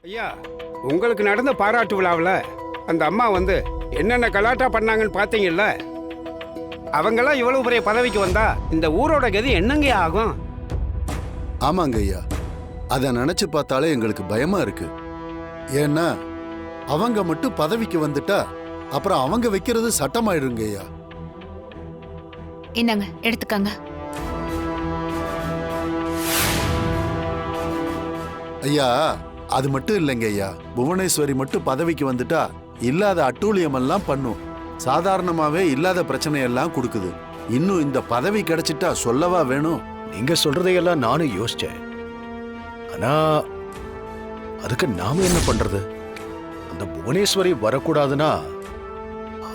ஐயா, உங்களுக்கு நடந்த பாராட்டு விழாவில் அந்த அம்மா வந்து என்னென்ன கலாட்டா பண்ணாங்கன்னு பார்த்தீங்கல்ல? அவங்கெல்லாம் இவ்வளவு பெரிய பதவிக்கு வந்தா இந்த ஊரோட கதி என்னங்க ஆகும்? ஆமாங்க ஐயா, அதை நினைச்சு பார்த்தாலே எங்களுக்கு பயமா இருக்கு. ஏன்னா அவங்க மட்டும் பதவிக்கு வந்துட்டா அப்புறம் அவங்க வைக்கிறது சட்டமாயிடுங்க ஐயா. என்னங்க எடுத்துக்கங்க. ஐயா, அது மட்டும் இல்லைங்க ஐயா, புவனேஸ்வரி மட்டும் பதவிக்கு வந்துட்டா இல்லாத அட்டூழியம் எல்லாம் பண்ணும். சாதாரணமாவே இல்லாத பிரச்சனையெல்லாம் கொடுக்குது. இன்னும் இந்த பதவி கிடைச்சிட்டா சொல்லவா வேணும்? நீங்க சொல்றதையெல்லாம் நானும் யோசிச்சேன். ஆனா அதுக்கு நாம என்ன பண்றது? அந்த புவனேஸ்வரி வரக்கூடாதுன்னா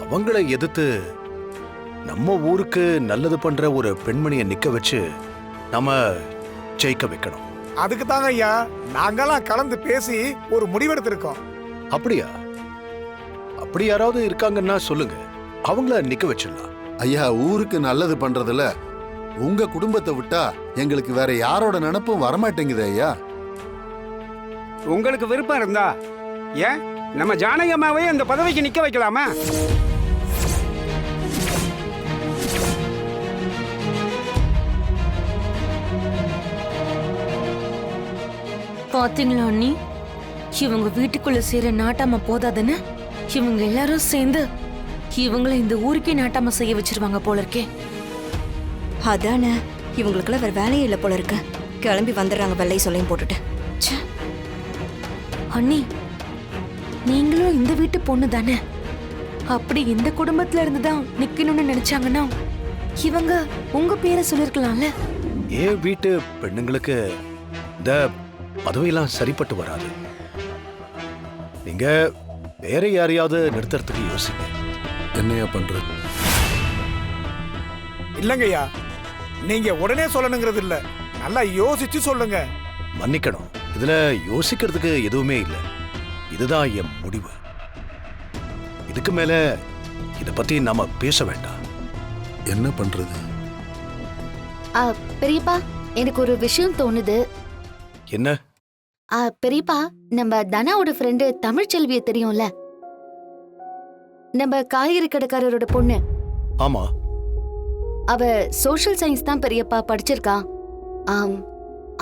அவங்களை எதிர்த்து நம்ம ஊருக்கு நல்லது பண்ற ஒரு பெண்மணியை நிக்க வச்சு நம்ம ஜெயிக்க வைக்கணும். அதுக்கு தாங்க ஐயா நாங்கெல்லாம் கலந்து பேசி ஒரு முடிவெடுத்திருக்கோம். அப்படியா? அப்படி யாராவது இருக்காங்கன்னா சொல்லுங்க, அவங்கள நிக்க வச்சிடலாம். ஐயா, ஊருக்கு நல்லது பண்றதுல உங்க குடும்பத்தை விட்டா எங்களுக்கு வேற யாரோட நினைப்பும் வரமாட்டேங்குது ஐயா. உங்களுக்கு விருப்பம் இருந்தா ஏன் நம்ம ஜானகி அம்மாவே அந்த பதவிக்கு நிக்க வைக்கலாமா? பாத்தீங்களா அண்ணி, இவங்க வீட்டுக்குள்ள சேர நாட்டாம போதாதுன்னு இவங்க எல்லாரும் சேர்ந்து இவங்கள இந்த ஊருக்கே நாட்டாம செய்ய வச்சிருவாங்க போல இருக்கே. அதானே, இவங்களுக்குலாம் வேற வேலையே இல்லை போல இருக்கு. கிளம்பி வந்துடுறாங்க வெள்ளை சொல்லையும் போட்டுட்டு. ச்சே. அண்ணி, நீங்களும் இந்த வீட்டு பொண்ணு தானே? அப்படி இந்த குடும்பத்துல இருந்துதான் நிக்கணும்னு நினைச்சாங்கன்னா இவங்க உங்க பேரை சொல்லிருக்கலாம்ல. ஏன் வீட்டு பெண்ணுங்களுக்கு இந்த பதவியெல்லாம் சரிப்பட்டு வராது. நீங்க வேற யாரையாவது நிறுத்துறதுக்கு யோசிங்க. என்னையா பண்றது? இல்லங்க ஐயா, நீங்க உடனே சொல்லணுங்கிறது இல்ல, நல்லா யோசிச்சு சொல்லுங்க. மன்னிக்கணும், இதுல யோசிக்கிறதுக்கு எதுவுமே இல்லை. இதுதான் என் முடிவு. இதுக்கு மேல இத பத்தி நாம பேச வேண்டாம். என்ன பண்றது? பெரியப்பா, எனக்கு ஒரு விஷயம் தோணுது. என்ன? பெரியப்பா, நம்ம தனாவோட ஃப்ரெண்டு தமிழ்ச்செல்விய தெரியும்ல? நம்ம காய்கறி கடைக்காரரோட பொண்ணு. ஆமா. அவ சோஷியல் சயின்ஸ் தான் பெரியப்பா படிச்சிருக்கா.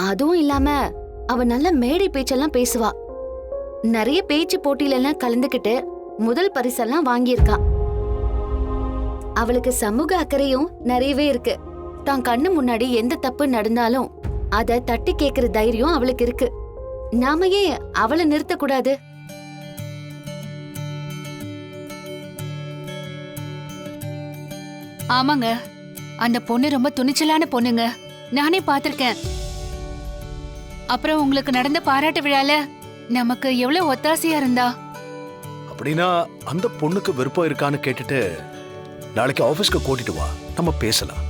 அதுவும் இல்லாம அவ நல்ல மேடை பேச்செல்லாம் பேசுவா. நிறைய பேச்சு போட்டியில எல்லாம் கலந்துக்கிட்டு முதல் பரிசெல்லாம் வாங்கியிருக்கா. அவளுக்கு சமூக அக்கறையும் நிறையவே இருக்கு. தான் கண்ணு முன்னாடி எந்த தப்பு நடந்தாலும் அத தட்டி கேக்குற தைரியம் அவளுக்கு இருக்கு. நாம ஏன் அவளை நிறுத்தக்கூடாது? ஆமாங்க, அந்த பொண்ணு ரொம்ப துணிச்சலான பொண்ணுங்க. நானே பார்த்திருக்கேன். அப்புறம் உங்களுக்கு நடந்த பாராட்டு விழால நமக்கு எவ்வளவு ஒத்தாசையா இருந்தா. அப்படின்னா அந்த பொண்ணுக்கு விருப்பம் இருக்கான்னு கேட்டுட்டு நாளைக்கு ஆபீஸ்க்கு கூட்டிட்டு வா, நம்ம பேசலாம்.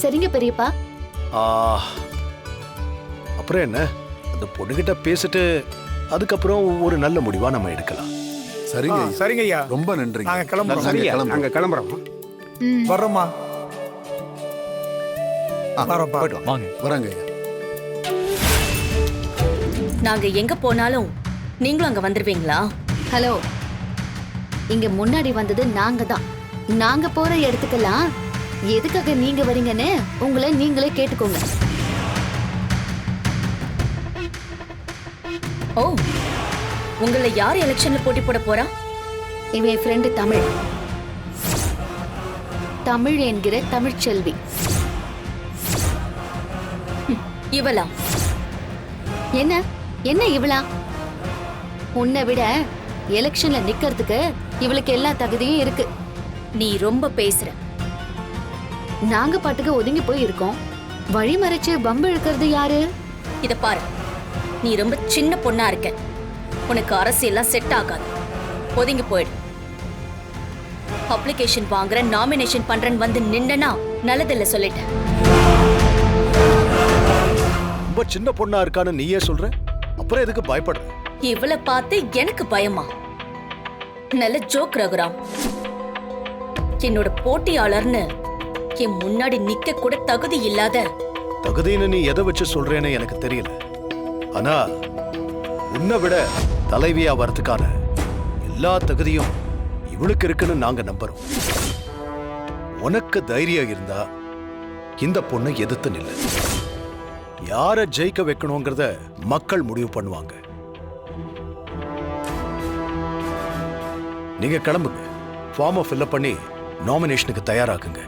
சரிங்க பெரியப்பா. அப்புறம் என்ன, அந்த பொண்ணுகிட்ட பேசிட்டு அதுக்கப்புறம் ஒரு நல்ல முடிவா நம்ம எடுக்கலாம். சரிங்க ஐயா. சரிங்க ஐயா, ரொம்ப நன்றி. நாங்க கிளம்புறோம். சரியா, கிளம்புறோம். நாங்க கிளம்புறோம். வர்றோமா? வரோம்ப்பா. வராங்க ஐயா. நாங்க எங்க போனாலும் நீங்களும் அங்க வந்துருவீங்களா? ஹலோ, இங்க முன்னாடி வந்தது நாங்க தான். நாங்க போற இடத்துக்கெல்லாம் எதுக்காக நீங்க வரீங்கன்னு உங்களை நீங்களே கேட்டுக்கோங்க. ஓ, உங்களை யார் எலெக்ஷன்ல போட்டி போட போறா? இவன் என் ஃப்ரெண்டு தமிழ். தமிழ் என்கிற தமிழ்ச்செல்வி. இவளா? என்ன என்ன இவளா? உன்னை விட எலெக்ஷன்ல நிக்கிறதுக்கு இவளுக்கு எல்லா தகுதியும் இருக்கு. நீ ரொம்ப பேசுற. நாங்க பாட்டுக்கு ஒதுங்கி போய் இருக்கோம். வழி மறைச்சு பம்பு இழுக்கிறது யாரு? இத பாரு, நீ ரொம்ப சின்ன பொண்ணா இருக்க. உனக்கு அரசியல்லாம் செட் ஆகாது. ஒதுங்கி போயிடு. அப்ளிகேஷன் வாங்குற, நாமினேஷன் பண்றேன்னு வந்து நின்னா நல்லதில்ல சொல்லிட்டேன். ரொம்ப சின்ன பொண்ணா இருக்கான்னு நீயே சொல்ற, அப்புறம் எதுக்கு பயப்படுற? இவளை பார்த்து எனக்கு பயமா? நல்ல ஜோக் ரகுராம். என்னோட போட்டியாளர்னு என் முன்னாடி நிக்க கூட தகுதி இல்லாத. தகுதின்னு நீ எதை வச்சு சொல்றேன்னு எனக்கு தெரியல. ஆனா உன்னை விட தலைவியா வரதுக்கான எல்லா தகுதியும் இவளுக்கு இருக்குன்னு நாங்க நம்புறோம். உனக்கு தைரியம் இருந்தா இந்த பொண்ணை எதிர்த்து நில்லு. யாரை ஜெயிக்க வைக்கணுங்கிறத மக்கள் முடிவு பண்ணுவாங்க. நீங்க கிளம்புங்க. ஃபார்மை ஃபில்அப் பண்ணி நாமினேஷனுக்கு தயாராக்குங்க.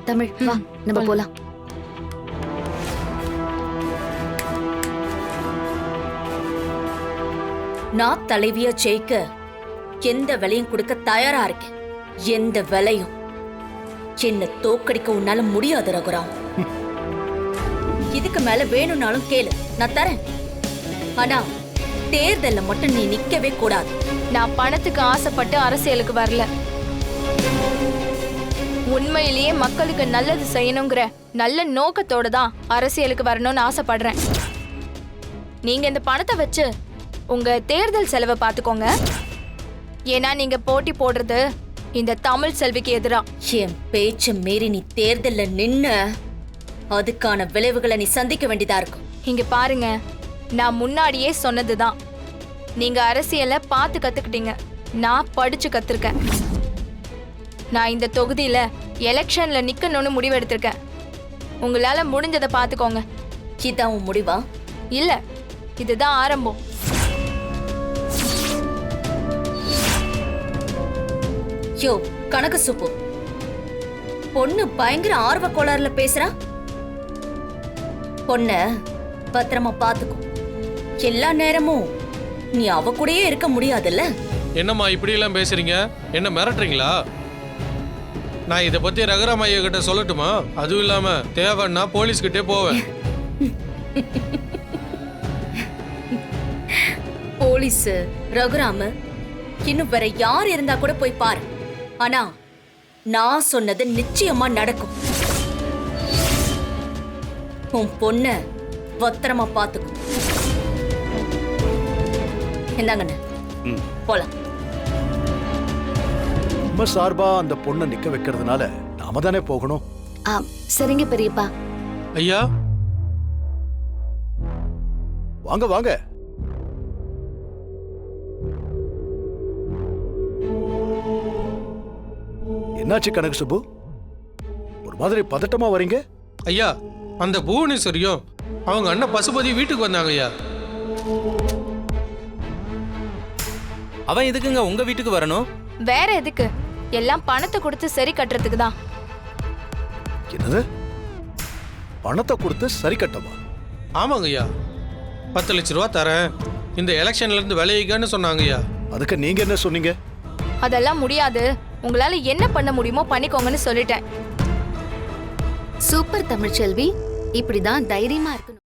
தமிழ் வா நம்ம போலாம். நான் தலைவியா ஜெயிக்க எந்த விலையும் கொடுக்க தயாரா இருக்கேன். எந்த விலையும். என்ன தோக்கடிக்க உன்னால முடியாது ரகுராம். இதுக்கு மேல வேணும்னாலும் கேளு, நான் தரேன். ஆனா தேர்தல்ல மட்டும் நீ நிக்கவே கூடாது. நான் பணத்துக்கு ஆசைப்பட்டு அரசியலுக்கு வரல. உண்மையிலேயே மக்களுக்கு நல்லது செய்யணுங்கிற நல்ல நோக்கத்தோட தான் அரசியலுக்கு வரணும்னு ஆசைப்படுறேன். நீங்க இந்த பணத்தை வச்சு உங்க தேர்தல் செலவை பார்த்துக்கோங்க. ஏன்னா நீங்க போட்டி போடுறது இந்த தமிழ் செல்விக்கு எதிரா. என் பேச்ச மீறி நீ தேர்தல்ல நின்னு அதுக்கான விளைவுகளை நீ சந்திக்க வேண்டியதா இருக்கும். இங்க பாருங்க, நான் முன்னாடியே சொன்னதுதான். நீங்க அரசியலை பார்த்து கத்துக்கிட்டீங்க, நான் படிச்சு கத்துருக்கேன். நான் இந்த தொகுதியில எலெக்ஷன்ல நிக்கணும்னு முடிவெடுத்திருக்கேன். உங்களால முடிஞ்சதை பார்த்துக்கோங்க. இதான் உன் முடிவா? இல்ல, இதுதான் ஆரம்பம். யோ கணக்கு சுப்பு, பொண்ணு பயங்கர ஆர்வ கோளாறுல பேசுறா. பொண்ண பத்திரமா பாத்துக்கோ. எல்லா நேரமும் நீ அவ கூடயே இருக்க முடியாதுல்ல. என்னம்மா இப்படி எல்லாம் பேசுறீங்க? என்ன மிரட்டுறீங்களா? நான் இதை பத்தி ரகுராம் ஐயா கிட்ட சொல்லட்டுமா? அதுவும் இல்லாம தேவைன்னா போலீஸ் கிட்டே போவேன். போலீஸ், ரகுராம, இன்னும் வேற யார் இருந்தா கூட போய் பாரு. ஆனா நான் சொன்னது நிச்சயமா நடக்கும். உன் பொண்ண பத்திரமா பாத்துக்கும். என்னங்கண்ண, போலாம். நம்ம சார்பா அந்த பொண்ணை நிக்க வைக்கிறதுனால நாம தானே போகணும். சரிங்க பெரியப்பா. ஐயா வாங்க வாங்க. என்னாச்சு கனக சுப்பு? ஒரு மாதிரி பதட்டமா வரீங்க? ஐயா, அந்த புவனேஸ்வரியும் அவங்க அண்ணன் பசுபதி வீட்டுக்கு வந்தாங்க ஐயா. அவன் எதுக்குங்க உங்க வீட்டுக்கு வரணும்? வேற எதுக்கு? எல்லாம் பணத்தை கொடுத்து சரி கட்டுறதுக்கு தான். என்னது? பணத்தை கொடுத்து சரி கட்டவா? ஆமாங்க ஐயா, 10 லட்ச ரூபா தரேன், இந்த எலெக்ஷன்ல இருந்து விளையிக்கன்னு சொன்னாங்க ஐயா. அதுக்கு நீங்க என்ன சொன்னீங்க? அதெல்லாம் முடியாது, உங்களால என்ன பண்ண முடியுமோ பண்ணிக்கோங்கன்னு சொல்லிட்டேன். சூப்பர் தமிழ்ச்செல்வி, இப்படிதான் தைரியமா இருக்கணும்.